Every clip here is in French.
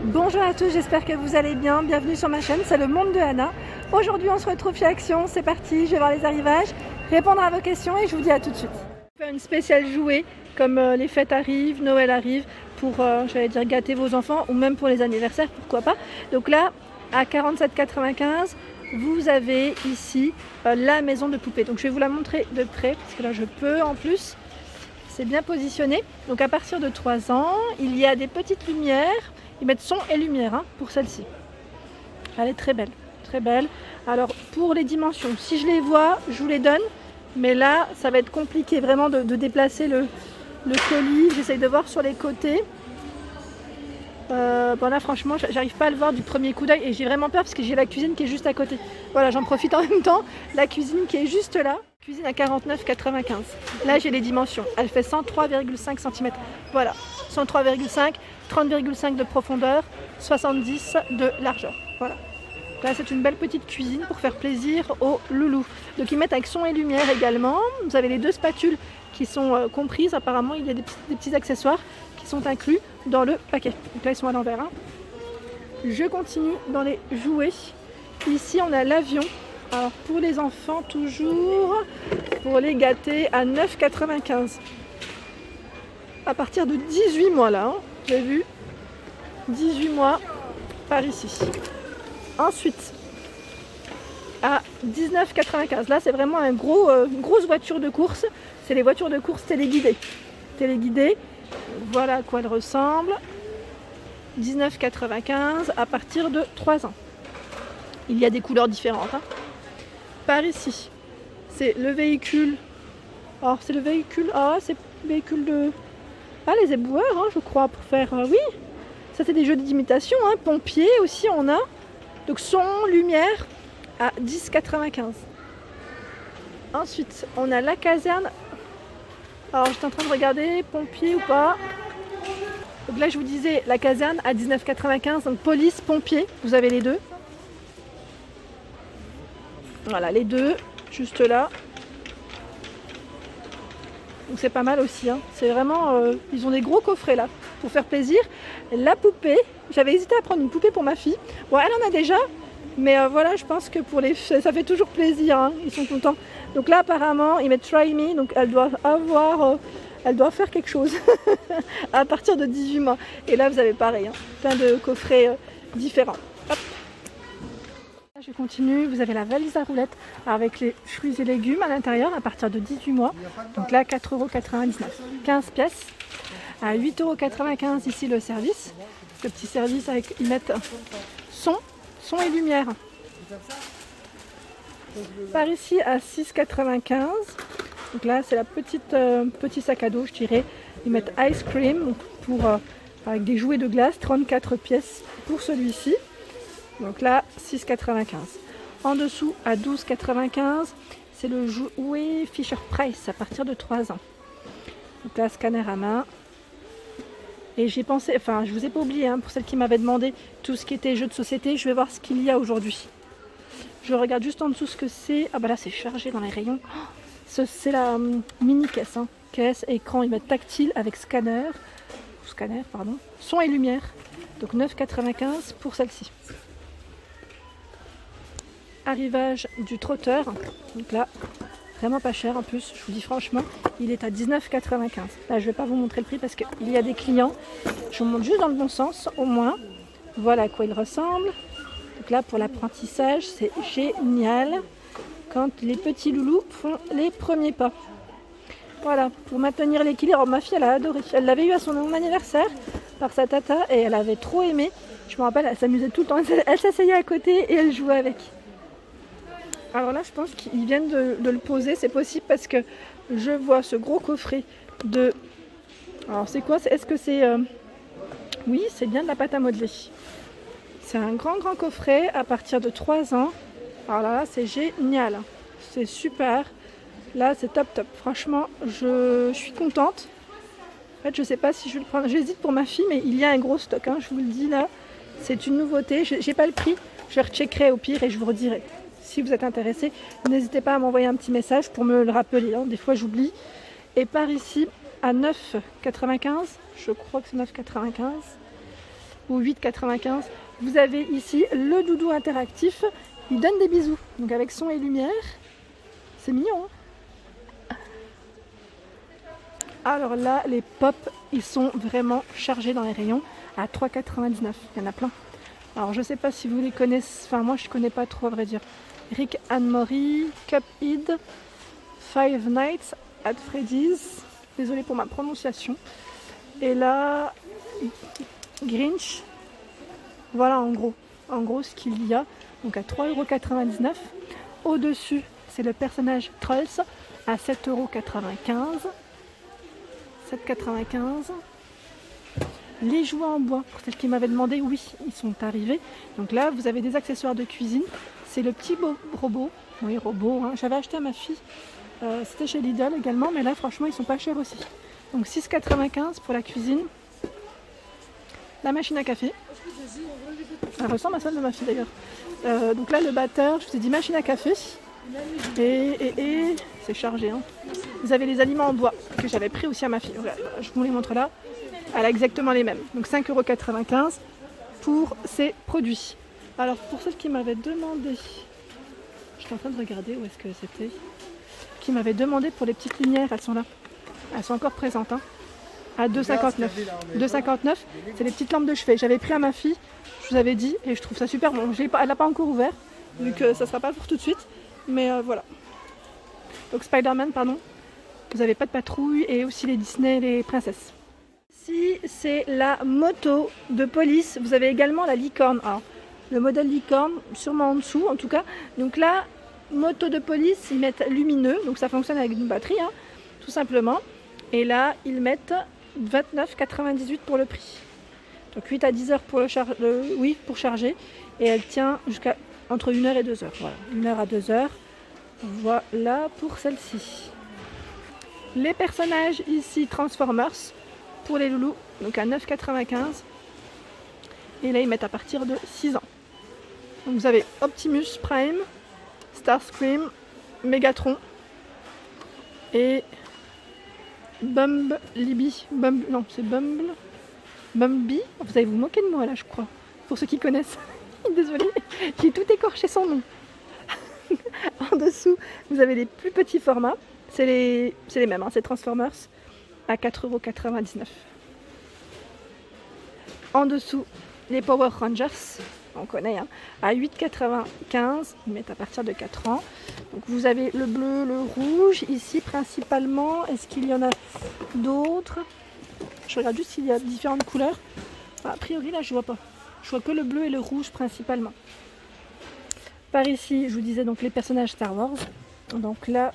Bonjour à tous, j'espère que vous allez bien. Bienvenue sur ma chaîne, c'est le monde de Anna. Aujourd'hui on se retrouve chez Action, c'est parti, je vais voir les arrivages, répondre à vos questions et je vous dis à tout de suite. Je vais faire une spéciale jouet, comme les fêtes arrivent, Noël arrive, pour j'allais dire gâter vos enfants ou même pour les anniversaires, pourquoi pas. Donc là, à 47,95 €, vous avez ici la maison de poupée. Donc je vais vous la montrer de près, parce que là je peux en plus. C'est bien positionné. Donc à partir de 3 ans, il y a des petites lumières. Ils mettent son et lumière pour celle-ci. Elle est très belle, très belle. Alors pour les dimensions, si je les vois, je vous les donne. Mais là, ça va être compliqué vraiment de déplacer le colis. J'essaye de voir sur les côtés. Bon là franchement, j'arrive pas à le voir du premier coup d'œil. Et j'ai vraiment peur parce que j'ai la cuisine qui est juste à côté. Voilà, j'en profite en même temps. La cuisine qui est juste là. Cuisine à 49,95 €. Là j'ai les dimensions. Elle fait 103,5 cm. Voilà, 103,5, 30,5 de profondeur, 70 de largeur. Voilà. Là c'est une belle petite cuisine pour faire plaisir aux loulous. Donc ils mettent avec son et lumière également. Vous avez les deux spatules qui sont comprises. Apparemment il y a des petits accessoires qui sont inclus dans le paquet. Donc là ils sont à l'envers. Je continue dans les jouets. Ici on a l'avion. Alors pour les enfants toujours, pour les gâter à 9,95 €. À partir de 18 mois là, j'ai vu 18 mois par ici. Ensuite, à 19,95 €, là c'est vraiment une grosse voiture de course. C'est les voitures de course téléguidées. Téléguidées, voilà à quoi elles ressemblent. 19,95 € à partir de 3 ans. Il y a des couleurs différentes. Par ici, c'est le véhicule. Alors c'est le véhicule. Ah, c'est le véhicule de. Ah, les éboueurs, je crois, pour faire. Oui, ça c'est des jeux d'imitation. Pompiers aussi, on a. Donc son, lumière à 10,95 €. Ensuite, on a la caserne. Alors j'étais en train de regarder, pompier ou pas. Donc là, je vous disais la caserne à 19,95 €. Donc police, pompier, vous avez les deux. Voilà, les deux, juste là. Donc c'est pas mal aussi. C'est vraiment, ils ont des gros coffrets là, pour faire plaisir. La poupée, j'avais hésité à prendre une poupée pour ma fille. Bon, elle en a déjà, mais voilà, je pense que pour ça fait toujours plaisir. Ils sont contents. Donc là, apparemment, ils mettent Try Me, donc elle doit faire quelque chose à partir de 18 mois. Et là, vous avez pareil, plein de coffrets différents. Hop. Je continue, vous avez la valise à roulettes avec les fruits et légumes à l'intérieur à partir de 18 mois. Donc là 4,99 €, 15 pièces. À 8,95 € ici le service. Ce petit service avec, ils mettent son et lumière. Par ici à 6,95 €. Donc là c'est la petit sac à dos je dirais. Ils mettent ice cream pour, avec des jouets de glace, 34 pièces pour celui-ci. Donc là, 6,95 €. En dessous, à 12,95 €, c'est le jouet Fisher Price à partir de 3 ans. Donc là, scanner à main. Et j'ai pensé, enfin, je vous ai pas oublié, pour celles qui m'avaient demandé tout ce qui était jeux de société, je vais voir ce qu'il y a aujourd'hui. Je regarde juste en dessous ce que c'est. Ah bah là, c'est chargé dans les rayons. C'est la mini caisse. Caisse, écran, ils mettent tactile avec scanner, son et lumière. Donc 9,95 € pour celle-ci. Arrivage du trotteur, donc là vraiment pas cher en plus, je vous dis franchement, il est à 19,95 €. Là je vais pas vous montrer le prix parce qu'il y a des clients, je vous montre juste dans le bon sens au moins. Voilà à quoi il ressemble. Donc là pour l'apprentissage c'est génial quand les petits loulous font les premiers pas. Voilà, pour maintenir l'équilibre. Ma fille elle a adoré, elle l'avait eu à son anniversaire par sa tata et elle avait trop aimé. Je me rappelle, elle s'amusait tout le temps, elle s'asseyait à côté et elle jouait avec. Alors là, je pense qu'ils viennent de le poser, c'est possible parce que je vois ce gros coffret de... Alors c'est quoi? Est-ce que c'est... Oui, c'est bien de la pâte à modeler. C'est un grand coffret à partir de 3 ans. Alors là, c'est génial. C'est super. Là, c'est top. Franchement, je suis contente. En fait, je sais pas si je vais le prendre. J'hésite pour ma fille, mais il y a un gros stock. Je vous le dis là. C'est une nouveauté. J'ai pas le prix. Je recheckerai au pire et je vous redirai. Si vous êtes intéressé, n'hésitez pas à m'envoyer un petit message pour me le rappeler. Des fois, j'oublie. Et par ici, à 9,95 €, je crois que c'est 9,95 €. ou 8,95 €. Vous avez ici le doudou interactif, il donne des bisous, donc avec son et lumière. C'est mignon, hein. Alors là, les pop, ils sont vraiment chargés dans les rayons à 3,99 €. Il y en a plein. Alors je sais pas si vous les connaissez, enfin moi je connais pas trop à vrai dire. Rick and Morty, Cuphead, Five Nights at Freddy's, désolée pour ma prononciation. Et là, Grinch, voilà en gros ce qu'il y a, donc à 3,99 €. Au-dessus, c'est le personnage Trolls à 7,95 €. 7,95 €. Les jouets en bois, pour celles qui m'avaient demandé, oui, ils sont arrivés. Donc là, vous avez des accessoires de cuisine. C'est le petit robot. Oui, robot, hein. J'avais acheté à ma fille. C'était chez Lidl également, mais là, franchement, ils sont pas chers aussi. Donc 6,95 € pour la cuisine. La machine à café. Elle ressemble à celle de ma fille d'ailleurs. Donc là, le batteur, je vous ai dit machine à café. Et c'est chargé, hein. Vous avez les aliments en bois que j'avais pris aussi à ma fille. Je vous les montre là. Elle a exactement les mêmes. Donc 5,95 € pour ces produits. Alors pour celles qui m'avaient demandé, je suis en train de regarder où est-ce que c'était, qui m'avaient demandé pour les petites lumières, elles sont là. Elles sont encore présentes, hein, à 2,59 €. 2,59 €, c'est les petites lampes de chevet. J'avais pris à ma fille, je vous avais dit, et je trouve ça super bon. Elle n'a pas encore ouvert, vu que ça ne sera pas pour tout de suite. Mais voilà. Donc Spider-Man, pardon. Vous avez pas de patrouille et aussi les Disney, les princesses. Ici, c'est la moto de police. Vous avez également la licorne. Alors, le modèle licorne, sûrement en dessous en tout cas. Donc là, moto de police, ils mettent lumineux. Donc ça fonctionne avec une batterie, hein, tout simplement. Et là, ils mettent 29,98 € pour le prix. Donc 8 à 10 heures pour, pour charger. Et elle tient jusqu'à entre 1 heure et 2 heures. Voilà, 1 heure à 2 heures. Voilà pour celle-ci. Les personnages ici, Transformers, pour les loulous, donc à 9,95 €. Et là, ils mettent à partir de 6 ans. Donc vous avez Optimus Prime, Starscream, Megatron et Bumblebee. Non, c'est Bumblebee. Vous allez vous moquer de moi là, je crois. Pour ceux qui connaissent. Désolée, j'ai tout écorché son nom. En dessous, vous avez les plus petits formats. C'est les mêmes, hein, c'est Transformers à 4,99 €. En dessous, les Power Rangers, on connaît, hein, à 8,95 €. Ils mettent à partir de 4 ans. Donc vous avez le bleu, le rouge, ici principalement. Est-ce qu'il y en a d'autres? Je regarde juste s'il y a différentes couleurs. A priori, là, je vois pas. Je vois que le bleu et le rouge principalement. Par ici, je vous disais donc les personnages Star Wars. Donc là,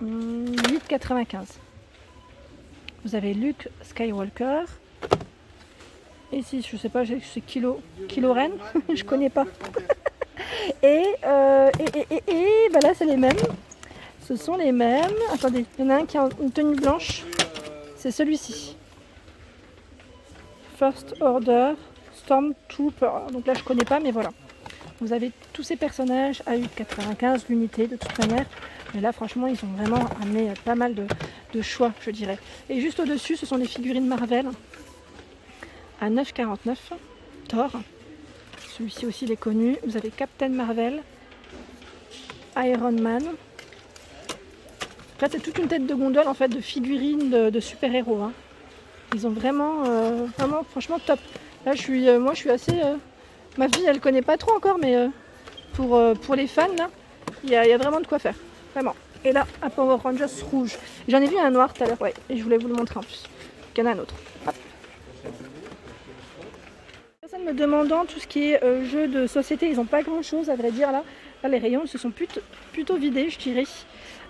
8,95 €. Vous avez Luke Skywalker. Ici, je sais pas, c'est Kylo Ren. Je connais pas. et bah là, c'est les mêmes. Ce sont les mêmes. Attendez, il y en a un qui a une tenue blanche. C'est celui-ci. First Order Stormtrooper. Donc là, je connais pas, mais voilà. Vous avez tous ces personnages à 8,95 € l'unité de toute manière. Mais là, franchement, ils ont vraiment amené pas mal de choix, je dirais. Et juste au-dessus, ce sont les figurines Marvel à 9,49 €. Thor. Celui-ci aussi, il est connu. Vous avez Captain Marvel, Iron Man. Là, c'est toute une tête de gondole en fait de figurines de super-héros, hein. Ils ont vraiment, franchement top. Là, moi, je suis assez. Ma fille, elle connaît pas trop encore, mais pour les fans, là, il y a vraiment de quoi faire. Vraiment. Et là, un Power Rangers rouge. J'en ai vu un noir tout à l'heure, ouais, et je voulais vous le montrer en plus. Il y en a un autre. Hop. Personne me demandant tout ce qui est jeu de société, ils n'ont pas grand chose à vrai dire là. Là, les rayons se sont plutôt vidés, je dirais.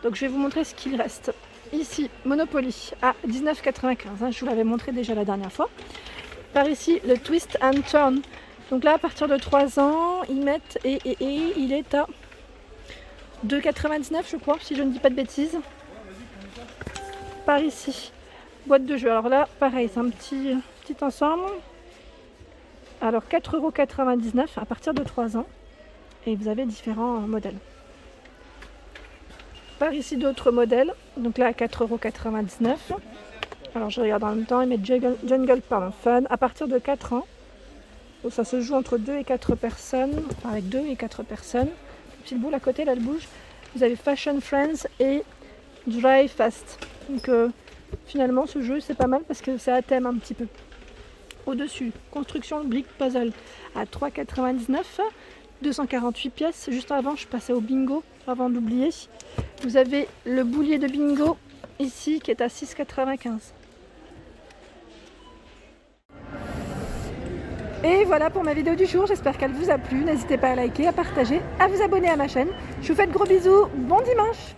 Donc je vais vous montrer ce qu'il reste. Ici, Monopoly à 19,95 €, hein, je vous l'avais montré déjà la dernière fois. Par ici, le Twist and Turn. Donc là, à partir de 3 ans, ils mettent et il est à 2,99 €, je crois, si je ne dis pas de bêtises. Par ici, boîte de jeu. Alors là, pareil, c'est un petit ensemble. Alors 4,99 € à partir de 3 ans. Et vous avez différents modèles. Par ici, d'autres modèles. Donc là, à 4,99 €. Alors je regarde en même temps, ils mettent Jungle Fun à partir de 4 ans. Donc ça se joue entre 2 et 4 personnes, enfin avec 2 et 4 personnes. Petite boule à côté, là elle bouge. Vous avez Fashion Friends et Dry Fast. Donc finalement ce jeu c'est pas mal parce que c'est à thème un petit peu. Au-dessus, construction brick puzzle à 3,99, 248 pièces. Juste avant, je passais au bingo, avant d'oublier. Vous avez le boulier de bingo ici qui est à 6,95. Et voilà pour ma vidéo du jour, j'espère qu'elle vous a plu. N'hésitez pas à liker, à partager, à vous abonner à ma chaîne. Je vous fais de gros bisous, bon dimanche!